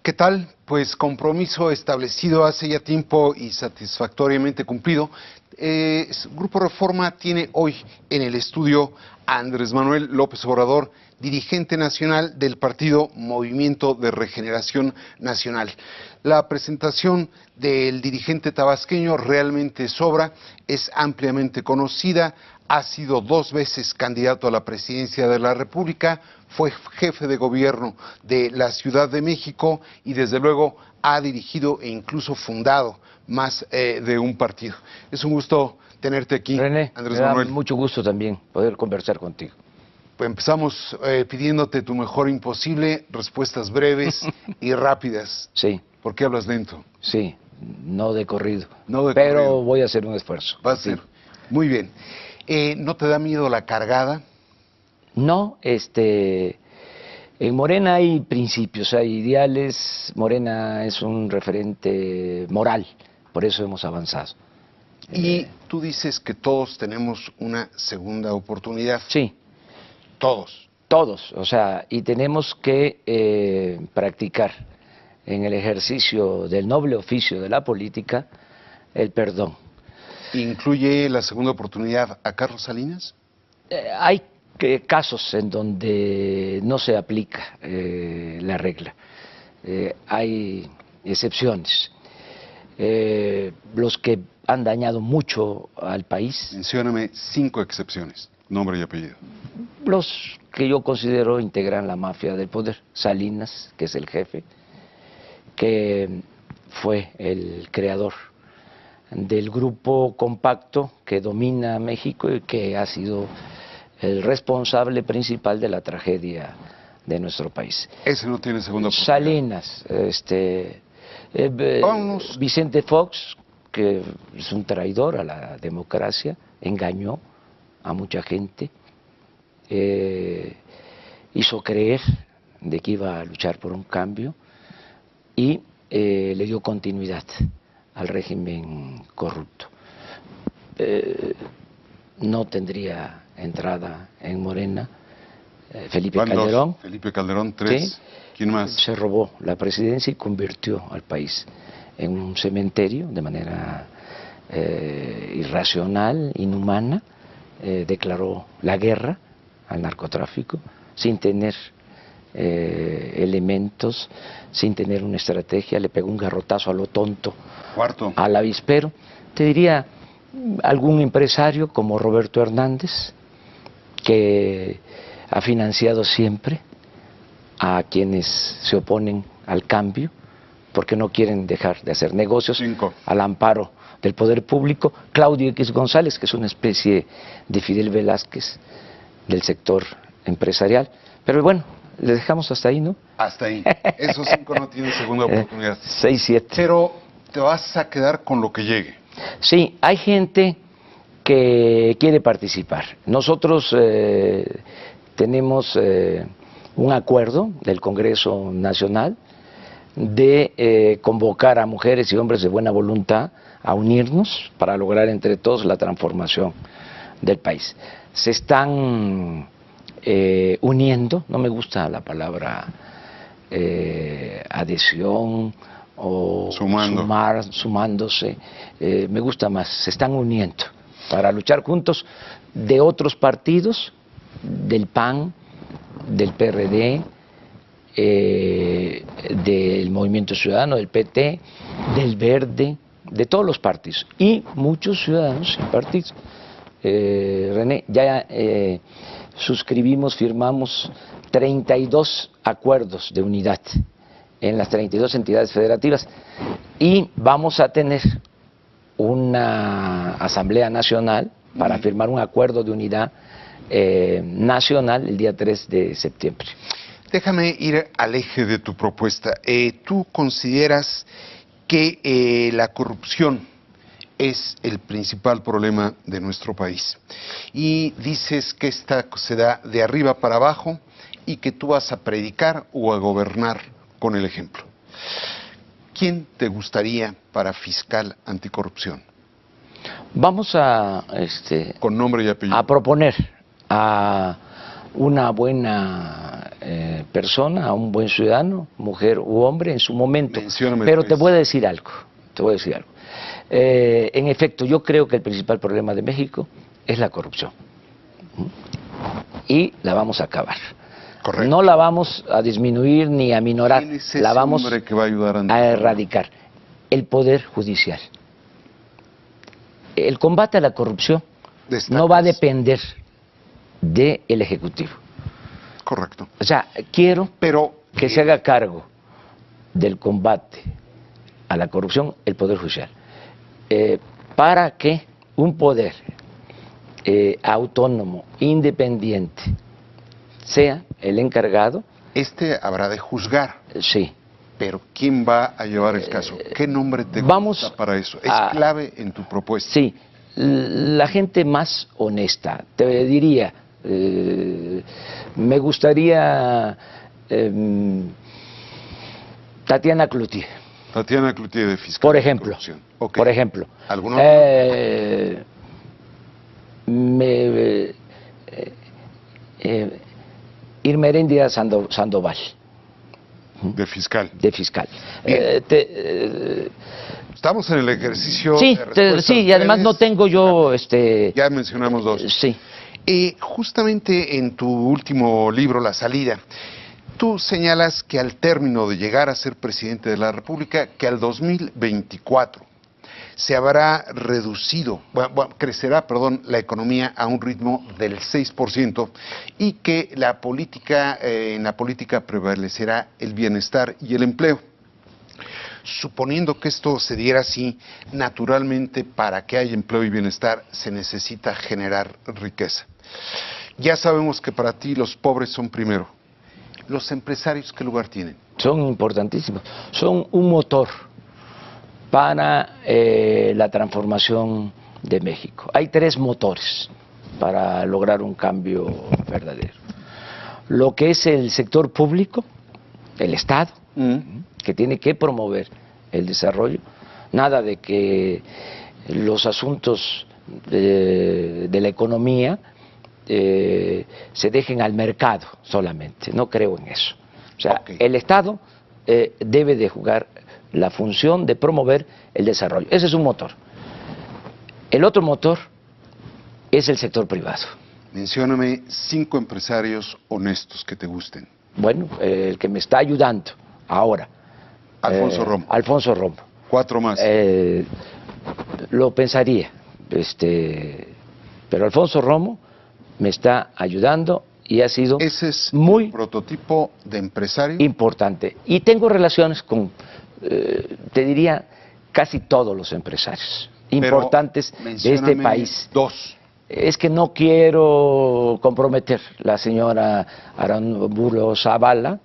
¿Qué tal? Pues compromiso establecido hace ya tiempo y satisfactoriamente cumplido. Grupo Reforma tiene hoy en el estudio a Andrés Manuel López Obrador, dirigente nacional del partido Movimiento de Regeneración Nacional. La presentación del dirigente tabasqueño realmente sobra, es ampliamente conocida, ha sido 2 veces candidato a la presidencia de la República, fue jefe de gobierno de la Ciudad de México y desde luego ha dirigido e incluso fundado más de un partido. Es un gusto tenerte aquí, René, Andrés me da Manuel. mucho gusto también poder conversar contigo. Pues empezamos pidiéndote tu mejor imposible, respuestas breves y rápidas. Sí, ¿Por qué hablas lento? sí, no de corrido, No de pero corrido. voy a hacer un esfuerzo. Va a Sí. ser. Muy bien. ¿No te da miedo la cargada? No, en Morena hay principios, hay ideales, Morena es un referente moral, por eso hemos avanzado. Y tú dices que todos tenemos una segunda oportunidad. Sí, Todos. todos, o sea, y tenemos que practicar en el ejercicio del noble oficio de la política el perdón. ¿Incluye la segunda oportunidad a Carlos Salinas? Hay casos en donde no se aplica la regla, hay excepciones. Los que han dañado mucho al país, Mencióname 5 excepciones, nombre y apellido. los que yo considero integran la mafia del poder. Salinas, que es el jefe, que fue el creador del grupo compacto que domina México y que ha sido el responsable principal de la tragedia de nuestro país. Ese no tiene segunda oportunidad. Salinas, Vámonos. Vicente Fox, que es un traidor a la democracia, engañó a mucha gente, hizo creer de que iba a luchar por un cambio y le dio continuidad al régimen corrupto. No tendría entrada en Morena. Felipe Van Calderón. 2. Felipe Calderón, 3. ¿Sí? ¿Quién más? Se robó la presidencia y convirtió al país en un cementerio de manera irracional, inhumana. Declaró la guerra al narcotráfico sin tener elementos, sin tener una estrategia, le pegó un garrotazo a lo tonto, 4. al avispero. Te diría algún empresario como Roberto Hernández, que ha financiado siempre a quienes se oponen al cambio, porque no quieren dejar de hacer negocios 5. al amparo del poder público. Claudio X González, que es una especie de Fidel Velázquez del sector empresarial. Pero bueno, le dejamos hasta ahí, ¿no? Hasta ahí. Esos 5 no tienen segunda oportunidad. 6, 7. Pero te vas a quedar con lo que llegue. Sí, hay gente que quiere participar. Nosotros tenemos un acuerdo del Congreso Nacional de convocar a mujeres y hombres de buena voluntad a unirnos para lograr entre todos la transformación del país. Se están uniendo, no me gusta la palabra adhesión o sumándose, me gusta más, se están uniendo para luchar juntos de otros partidos, del PAN, del PRD, del Movimiento Ciudadano, del PT, del Verde, de todos los partidos y muchos ciudadanos sin partidos. René, ya suscribimos, firmamos 32 acuerdos de unidad en las 32 entidades federativas y vamos a tener una asamblea nacional para firmar un acuerdo de unidad nacional el día 3 de septiembre. Déjame ir al eje de tu propuesta. ¿Tú consideras que la corrupción es el principal problema de nuestro país? Y dices que esta se da de arriba para abajo y que tú vas a predicar o a gobernar con el ejemplo. ¿Quién te gustaría para fiscal anticorrupción? Vamos a con nombre y apellido. a proponer a una buena persona, a un buen ciudadano, mujer u hombre, en su momento. Mencióname Pero te tres. voy a decir algo, en efecto, yo creo que el principal problema de México es la corrupción. Y la vamos a acabar. Correcto. No la vamos a disminuir ni a minorar, ¿Quién es ese la vamos hombre que va a ayudar a erradicar. El Poder Judicial. El combate a la corrupción Destacas. no va a depender del Ejecutivo. Correcto. O sea, quiero Pero que se haga cargo del combate a la corrupción el Poder Judicial, para que un poder autónomo, independiente, sea el encargado, este habrá de juzgar. sí. Pero ¿quién va a llevar el caso? ¿Qué nombre te vamos gusta para eso? Es a- clave en tu propuesta. Sí, la gente más honesta, te diría, me gustaría Tatiana Cloutier, Tatiana Cloutier, de Fiscal por de ejemplo. Corrupción. Ok. Por ejemplo. ¿Algún otro? Irmeréndira Sandoval, De fiscal. de fiscal. Bien. Estamos en el ejercicio Sí, de respuestas sí, y además no breves. tengo yo, Ya mencionamos dos. sí. Justamente en tu último libro, La Salida, tú señalas que al término de llegar a ser presidente de la República, que al 2024 se habrá reducido, crecerá, la economía a un ritmo del 6% y que en la política prevalecerá el bienestar y el empleo. Suponiendo que esto se diera así, naturalmente para que haya empleo y bienestar se necesita generar riqueza. Ya sabemos que para ti los pobres son primero. ¿Los empresarios qué lugar tienen? Son importantísimos, son un motor para la transformación de México. Hay tres motores para lograr un cambio verdadero. Lo que es el sector público, el Estado, que tiene que promover el desarrollo, nada de que los asuntos de la economía se dejen al mercado solamente, no creo en eso. O sea, Ok. el Estado debe de jugar la función de promover el desarrollo. Ese es un motor. El otro motor es el sector privado. Mencióname 5 empresarios honestos que te gusten. Bueno, el que me está ayudando ahora. Alfonso Romo. Alfonso Romo. 4 más. Lo pensaría, pero Alfonso Romo me está ayudando y ha sido Ese es muy el prototipo de empresario. importante. Y tengo relaciones con, te diría, casi todos los empresarios Pero importantes de este mencióname país. 2. Es que no quiero comprometer. La señora Arambulo Zavala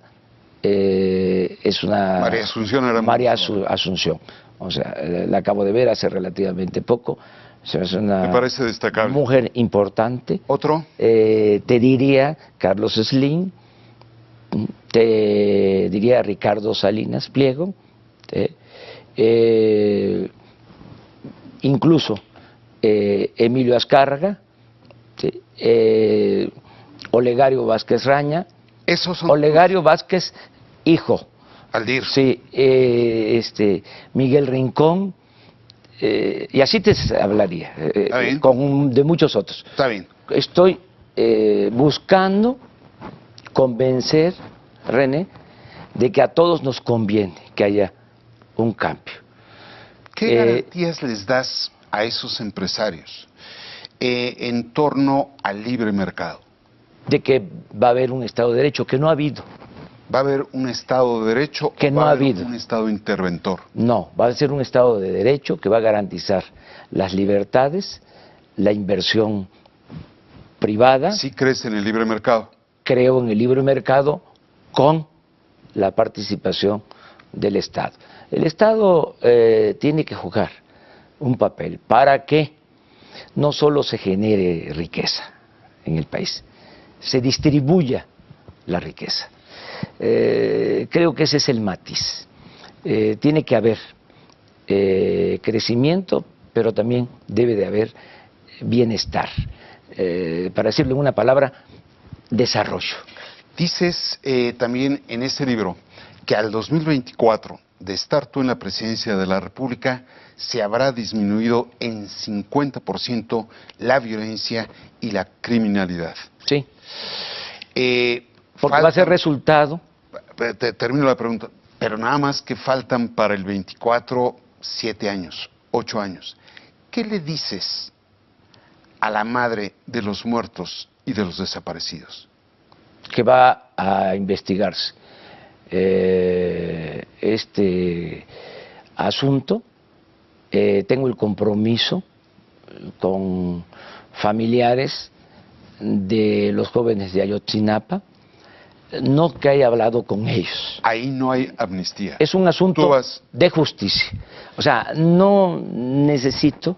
es una... María Asunción Arambulo María Zavala. Asunción. O sea, la acabo de ver hace relativamente poco. Es una Me parece destacable. mujer importante. ¿Otro? Te diría Carlos Slim, te diría Ricardo Salinas Pliego, incluso Emilio Azcárraga, ¿sí? Olegario Vázquez Raña, Esos son Olegario Vázquez, hijo, Aldir. sí, Miguel Rincón, y así te hablaría, Está bien. de muchos otros. Está bien. Estoy buscando convencer, René, de que a todos nos conviene que haya un cambio. ¿Qué garantías les das a esos empresarios en torno al libre mercado? De que va a haber un Estado de Derecho, que no ha habido. ¿Va a haber un Estado de Derecho Que o no va a ha haber habido. un Estado interventor? No, va a ser un Estado de Derecho que va a garantizar las libertades, la inversión privada. ¿Sí crees en el libre mercado? Creo en el libre mercado con la participación del Estado. El Estado tiene que jugar un papel para que no solo se genere riqueza en el país, se distribuya la riqueza. Creo que ese es el matiz. Tiene que haber crecimiento, pero también debe de haber bienestar. Para decirlo en una palabra, desarrollo. Dices también en este libro que al 2024, de estar tú en la presidencia de la República, se habrá disminuido en 50% la violencia y la criminalidad. Sí. Porque va a ser resultado. Termino la pregunta. Pero nada más que faltan para el 24, 7 años, 8 años. ¿Qué le dices a la madre de los muertos y de los desaparecidos? Que va a investigarse este asunto. Tengo el compromiso con familiares de los jóvenes de Ayotzinapa, no que haya hablado con ellos. Ahí no hay amnistía. Es un asunto de justicia. O sea, no necesito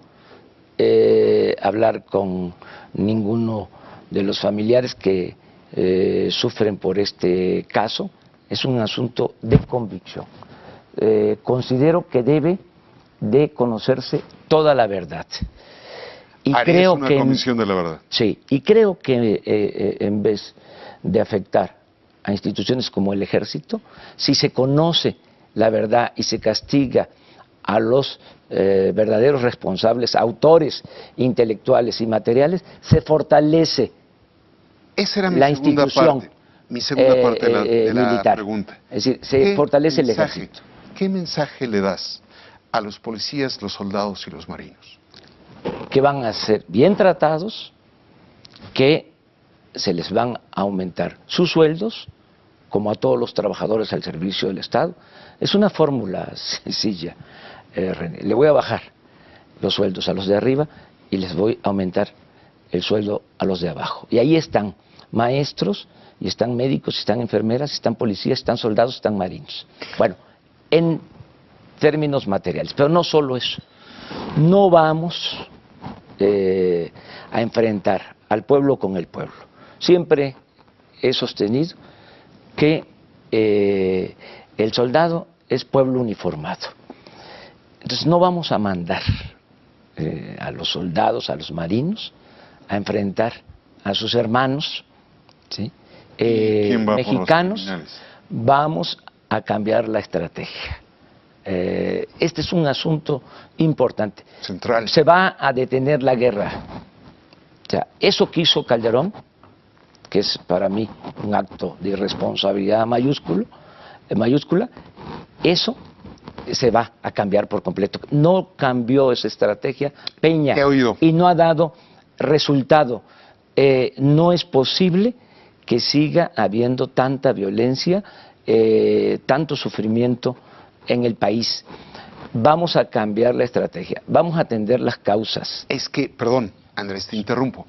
hablar con ninguno de los familiares que sufren por este caso. Es un asunto de convicción. Considero que debe de conocerse toda la verdad. Y creo una que comisión de la verdad. Sí, y creo que en vez de afectar a instituciones como el Ejército, si se conoce la verdad y se castiga a los verdaderos responsables, autores intelectuales y materiales, se fortalece Esa era mi la segunda institución parte, mi segunda parte de la militar. pregunta. Es decir, se fortalece el mensaje, Ejército. ¿Qué mensaje le das a los policías, los soldados y los marinos? Que van a ser bien tratados, que se les van a aumentar sus sueldos, como a todos los trabajadores al servicio del Estado. Es una fórmula sencilla, René. Le voy a bajar los sueldos a los de arriba y les voy a aumentar el sueldo a los de abajo. Y ahí están maestros, y están médicos, y están enfermeras, y están policías, y están soldados, y están marinos. Bueno, en términos materiales, pero no solo eso. No vamos a enfrentar al pueblo con el pueblo. Siempre he sostenido que el soldado es pueblo uniformado. Entonces no vamos a mandar a los soldados, a los marinos, a enfrentar a sus hermanos, ¿sí? Mexicanos. Vamos a cambiar la estrategia. Este es un asunto importante. Central. Se va a detener la guerra. O sea, eso que hizo Calderón, que es para mí un acto de irresponsabilidad mayúscula, eso se va a cambiar por completo. No cambió esa estrategia Peña y no ha dado resultado. No es posible que siga habiendo tanta violencia, tanto sufrimiento en el país. Vamos a cambiar la estrategia, vamos a atender las causas. Es que, perdón, Andrés, te interrumpo.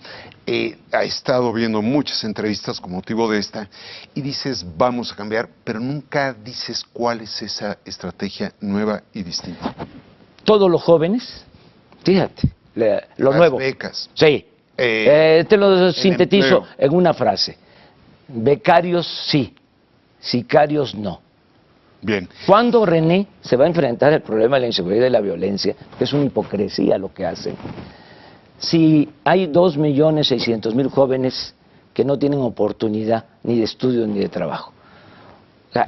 Ha estado viendo muchas entrevistas con motivo de esta y dices vamos a cambiar, pero nunca dices cuál es esa estrategia nueva y distinta. Todos los jóvenes, fíjate, lo las nuevo. Becas. Sí. Te lo sintetizo empleo. en una frase. Becarios sí, sicarios no. Bien. ¿Cuándo René se va a enfrentar al problema de la inseguridad y la violencia? Que es una hipocresía lo que hacen. Si hay 2.600.000 jóvenes que no tienen oportunidad ni de estudio ni de trabajo. O sea,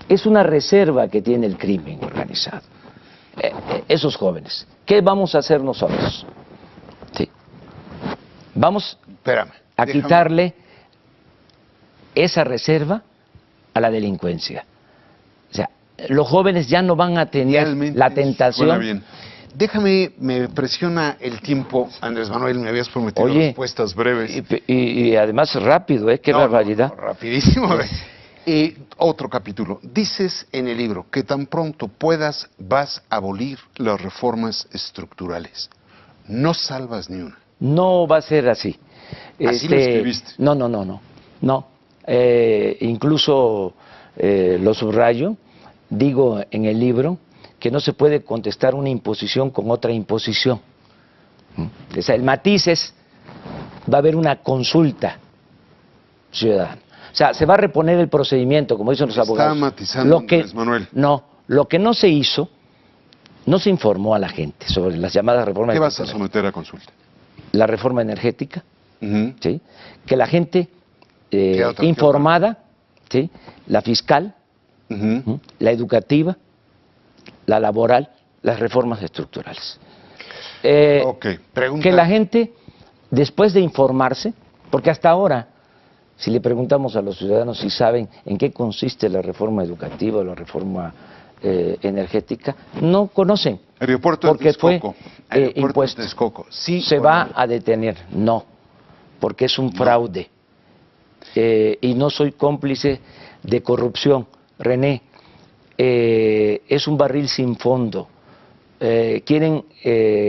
es una reserva que tiene el crimen organizado. Esos jóvenes. ¿Qué vamos a hacer nosotros? Sí. Vamos a quitarle esa reserva a la delincuencia. O sea, los jóvenes ya no van a tener la tentación. Bien. Déjame, me presiona el tiempo, Andrés Manuel, me habías prometido respuestas breves. Y además rápido, qué barbaridad. No, rapidísimo. Otro capítulo. Dices en el libro que tan pronto puedas vas a abolir las reformas estructurales. No salvas ni una. No va a ser así. Así lo escribiste. No. Incluso lo subrayo, digo en el libro que no se puede contestar una imposición con otra imposición. O sea, el matiz es, va a haber una consulta ciudadana. O sea, se va a reponer el procedimiento, como dicen los abogados. Está matizando Andrés Manuel. No, lo que no se hizo, no se informó a la gente sobre las llamadas reformas. ¿Qué vas a someter a consulta? La reforma energética, ¿sí? Que la gente informada, ¿sí? La fiscal, Ujú. la educativa, la laboral, las reformas estructurales. Ok, pregunta. Que la gente, después de informarse, porque hasta ahora, si le preguntamos a los ciudadanos si saben en qué consiste la reforma educativa o la reforma energética, no conocen. Aeropuerto de Porque fue Texcoco. Aeropuerto de impuesto. Texcoco. Sí ¿Se o va no? a detener? No, porque es un No. fraude. Y no soy cómplice de corrupción. René, es un barril sin fondo. Quieren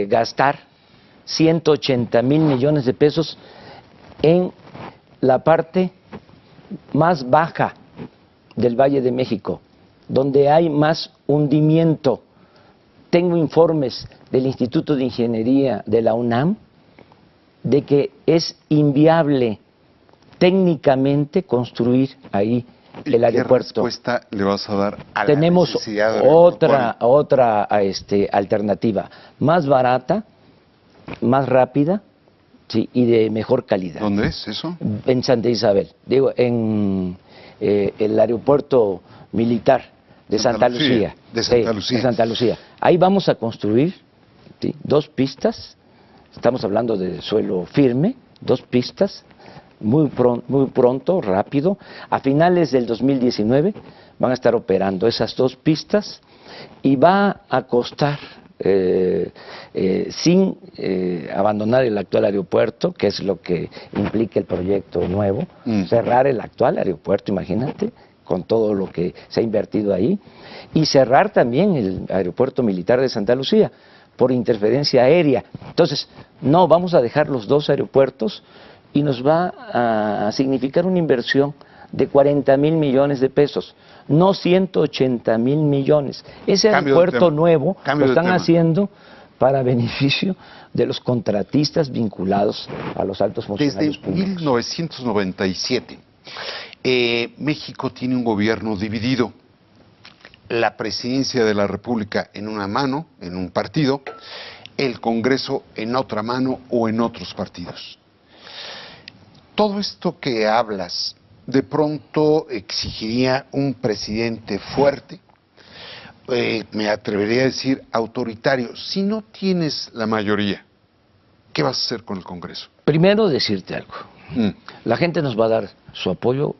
gastar 180,000 millones de pesos en la parte más baja del Valle de México, donde hay más hundimiento. Tengo informes del Instituto de Ingeniería de la UNAM de que es inviable técnicamente construir ahí ¿Y el qué aeropuerto. respuesta le vas a dar a la Tenemos necesidad de otra alternativa, más barata, más rápida, sí, y de mejor calidad. ¿Dónde es eso? En Santa Isabel, digo, en el aeropuerto militar de Santa Lucía. De Santa Sí, Lucía. de Santa Lucía. Ahí vamos a construir, ¿sí?, 2 pistas, estamos hablando de suelo firme, 2 pistas, muy pronto, rápido. A finales del 2019 van a estar operando esas 2 pistas y va a costar, sin abandonar el actual aeropuerto, que es lo que implica el proyecto nuevo, cerrar el actual aeropuerto, imagínate, con todo lo que se ha invertido ahí, y cerrar también el aeropuerto militar de Santa Lucía por interferencia aérea. Entonces, no, vamos a dejar los 2 aeropuertos y nos va a significar una inversión de 40,000 millones de pesos, no 180,000 millones. Ese aeropuerto nuevo lo están haciendo para beneficio de los contratistas vinculados a los altos funcionarios Desde públicos. 1997, México tiene un gobierno dividido. La presidencia de la República en una mano, en un partido, el Congreso en otra mano o en otros partidos. Todo esto que hablas, de pronto exigiría un presidente fuerte, me atrevería a decir autoritario. Si no tienes la mayoría, ¿qué vas a hacer con el Congreso? Primero decirte algo. La gente nos va a dar su apoyo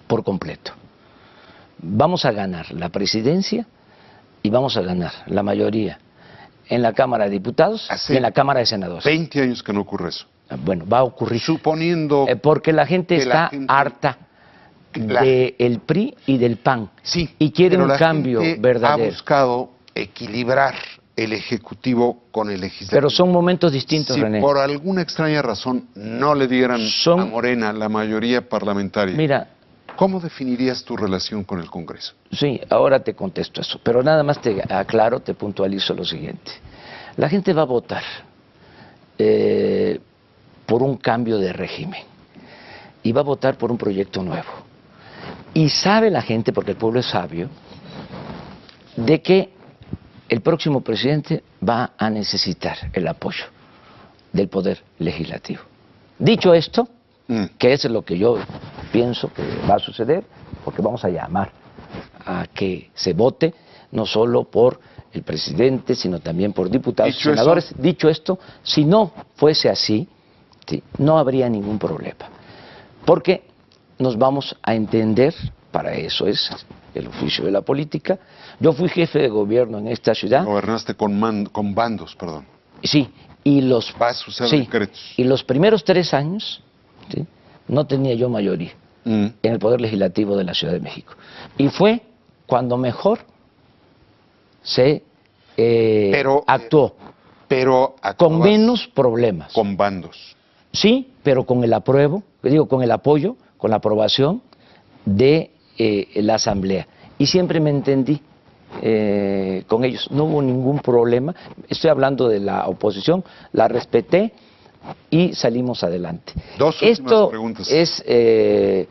por completo. Vamos a ganar la presidencia y vamos a ganar la mayoría en la Cámara de Diputados y en la Cámara de Senadores. 20 años que no ocurre eso. Bueno, va a ocurrir. Suponiendo porque la gente está harta del PRI y del PAN. Sí, y quiere pero un cambio verdadero. Ha buscado equilibrar el Ejecutivo con el Legislativo. Pero son momentos distintos, si René. por alguna extraña razón no le dieran a Morena la mayoría parlamentaria, mira, ¿cómo definirías tu relación con el Congreso? Sí, ahora te contesto eso, pero nada más te aclaro, te puntualizo lo siguiente. La gente va a votar por un cambio de régimen y va a votar por un proyecto nuevo. Y sabe la gente, porque el pueblo es sabio, de que el próximo presidente va a necesitar el apoyo del Poder Legislativo. Dicho esto, que es lo que yo pienso que va a suceder, porque vamos a llamar a que se vote no solo por el presidente, sino también por diputados y senadores. Dicho esto, si no fuese así, sí, no habría ningún problema, porque nos vamos a entender, para eso es el oficio de la política. Yo fui jefe de gobierno en esta ciudad. Gobernaste con bandos, perdón. Sí, y los, decretos. Y los primeros 3 años, ¿sí?, no tenía yo mayoría en el Poder Legislativo de la Ciudad de México. Y fue cuando mejor se actuó, pero con menos problemas. Con bandos. Sí, pero con el apruebo, con el apoyo, con la aprobación de la Asamblea. Y siempre me entendí con ellos, no hubo ningún problema. Estoy hablando de la oposición, la respeté y salimos adelante. Esto es en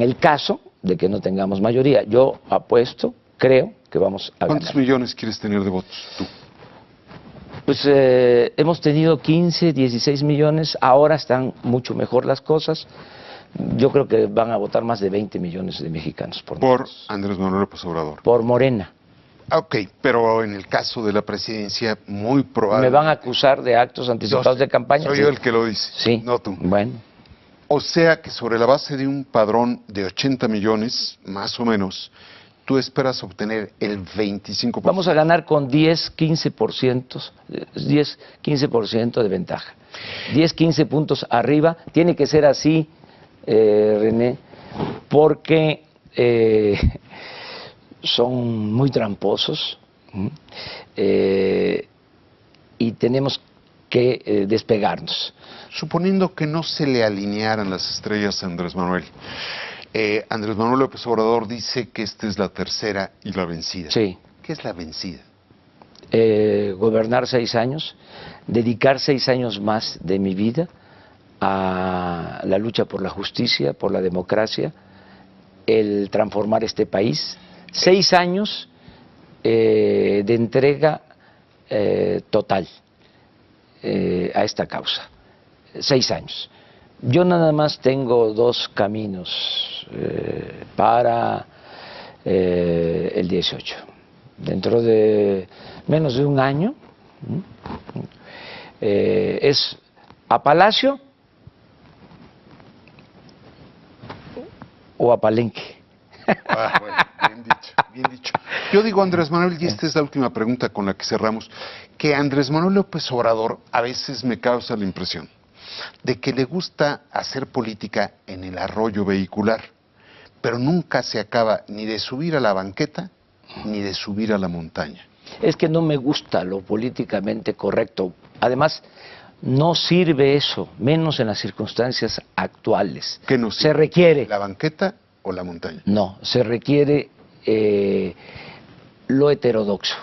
el caso de que no tengamos mayoría. Yo apuesto, creo que vamos a ganar. ¿Cuántos millones quieres tener de votos tú? Pues hemos tenido 15, 16 millones, ahora están mucho mejor las cosas. Yo creo que van a votar más de 20 millones de mexicanos por nosotros. Andrés Manuel López Obrador. Por Morena. Ok, pero en el caso de la presidencia, muy probable. ¿Me van a acusar de actos anticipados de campaña? Soy Sí. yo el que lo dice, Sí. no tú. Bueno. O sea que sobre la base de un padrón de 80 millones, más o menos, tú esperas obtener el 25%. Vamos a ganar con 10, 15% de ventaja. 10, 15 puntos arriba. Tiene que ser así, René, porque son muy tramposos y tenemos que despegarnos. Suponiendo que no se le alinearan las estrellas a Andrés Manuel. Andrés Manuel López Obrador dice que esta es la tercera y la vencida. Sí. ¿Qué es la vencida? Gobernar 6 años, dedicar 6 años más de mi vida a la lucha por la justicia, por la democracia, el transformar este país. 6 años de entrega total a esta causa. 6 años. Yo nada más tengo 2 caminos para el 18. Dentro de menos de un año es a Palacio o a Palenque. Bueno, bien dicho, bien dicho. Yo digo, Andrés Manuel, y esta es la última pregunta con la que cerramos, que Andrés Manuel López Obrador a veces me causa la impresión de que le gusta hacer política en el arroyo vehicular, pero nunca se acaba ni de subir a la banqueta ni de subir a la montaña. Es que no me gusta lo políticamente correcto. Además, no sirve eso, menos en las circunstancias actuales. ¿Qué nos Se requiere. ¿La banqueta o la montaña? No, se requiere lo heterodoxo.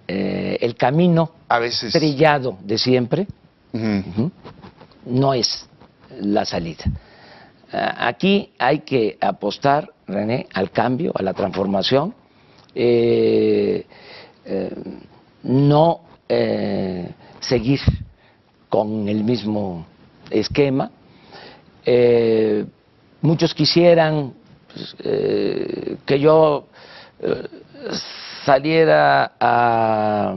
El camino A veces trillado de siempre Ujú. no es la salida. Aquí hay que apostar, René, al cambio, a la transformación, no seguir con el mismo esquema. Muchos quisieran pues, que yo saliera a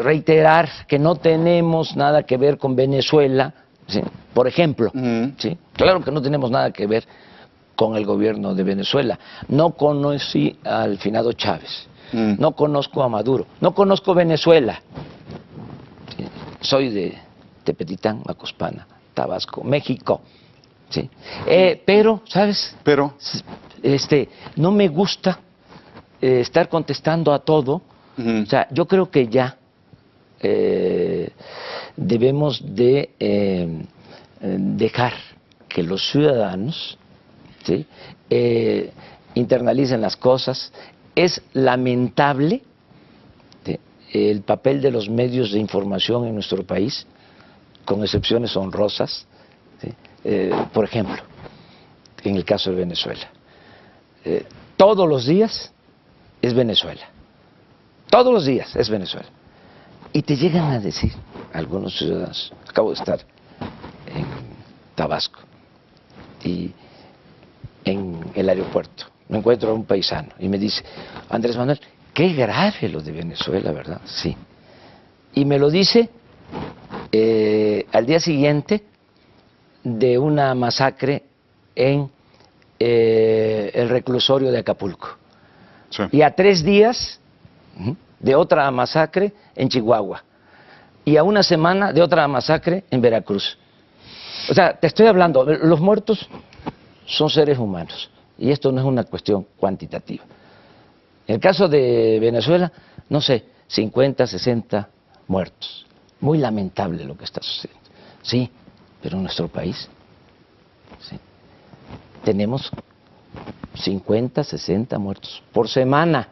reiterar que no tenemos nada que ver con Venezuela, ¿sí? Por ejemplo, ¿sí? Claro que no tenemos nada que ver con el gobierno de Venezuela. No conocí al finado Chávez, no conozco a Maduro, no conozco Venezuela. ¿Sí? Soy de Tepetitán, Macuspana, Tabasco, México. ¿Sí? Pero, ¿sabes? Pero No me gusta estar contestando a todo. O sea, yo creo que ya debemos de dejar que los ciudadanos, ¿sí? Internalicen las cosas. Es lamentable, ¿sí?, el papel de los medios de información en nuestro país, con excepciones honrosas, ¿sí? Por ejemplo, en el caso de Venezuela. Todos los días es Venezuela. Todos los días es Venezuela. Y te llegan a decir algunos ciudadanos, acabo de estar en Tabasco y en el aeropuerto, me encuentro a un paisano y me dice, Andrés Manuel, qué grave lo de Venezuela, ¿verdad? Sí. Y me lo dice al día siguiente de una masacre en el reclusorio de Acapulco. sí. Y a 3 días de otra masacre en Chihuahua. Y a 1 semana de otra masacre en Veracruz. O sea, te estoy hablando, los muertos son seres humanos. Y esto no es una cuestión cuantitativa. En el caso de Venezuela, no sé, 50, 60 muertos. Muy lamentable lo que está sucediendo. Sí, pero en nuestro país, sí, tenemos 50, 60 muertos por semana.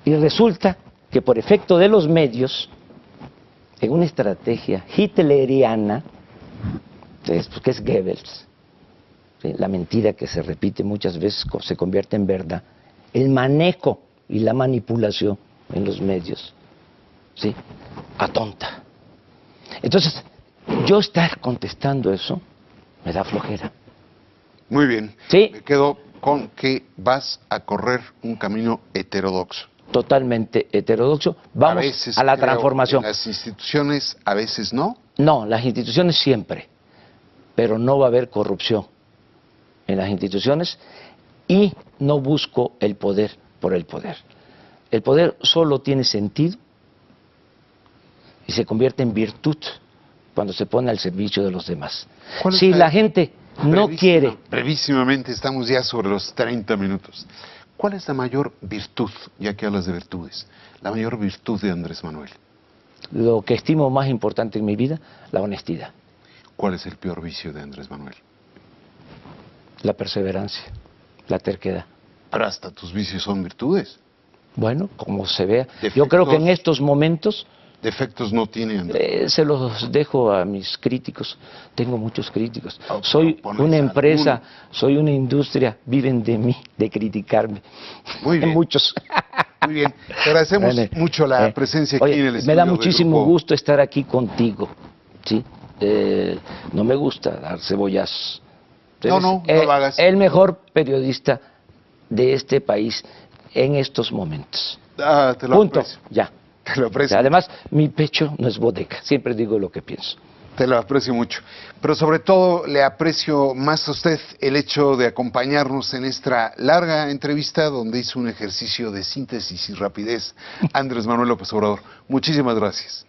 Y resulta que por efecto de los medios, en una estrategia hitleriana, que es Goebbels, ¿sí?, la mentira que se repite muchas veces se convierte en verdad, el manejo y la manipulación en los medios, ¿sí?, atonta. Entonces, yo estar contestando eso me da flojera. Muy bien. Sí. Me quedo con que vas a correr un camino heterodoxo. Totalmente heterodoxo. Vamos veces a la creo transformación. En las instituciones, a veces no. No, las instituciones siempre, pero no va a haber corrupción en las instituciones y no busco el poder por el poder. El poder solo tiene sentido y se convierte en virtud cuando se pone al servicio de los demás. Si la gente no quiere... Brevísimamente, estamos ya sobre los 30 minutos. ¿Cuál es la mayor virtud, ya que hablas de virtudes, la mayor virtud de Andrés Manuel? Lo que estimo más importante en mi vida, la honestidad. ¿Cuál es el peor vicio de Andrés Manuel? La perseverancia, la terquedad. Pero hasta tus vicios son virtudes. Bueno, como se vea. Defectos. Yo creo que en estos momentos... Defectos no tiene Andrés. Se los dejo a mis críticos. Tengo muchos críticos. Soy Autopones una empresa, alguno. soy una industria, viven de mí, de criticarme. Muy bien. Muchos. Muy bien. Te agradecemos Bueno, mucho la presencia aquí oye, en el estudio. me da del muchísimo grupo. gusto estar aquí contigo. ¿Sí? No me gusta dar cebollazos. No, no lo hagas. El mejor periodista de este país en estos momentos. Te lo Punto. aprecio. Ya. Te lo aprecio. Además, mi pecho no es bodega. Siempre digo lo que pienso. Te lo aprecio mucho. Pero sobre todo le aprecio más a usted el hecho de acompañarnos en esta larga entrevista donde hizo un ejercicio de síntesis y rapidez Andrés Manuel López Obrador. Muchísimas gracias.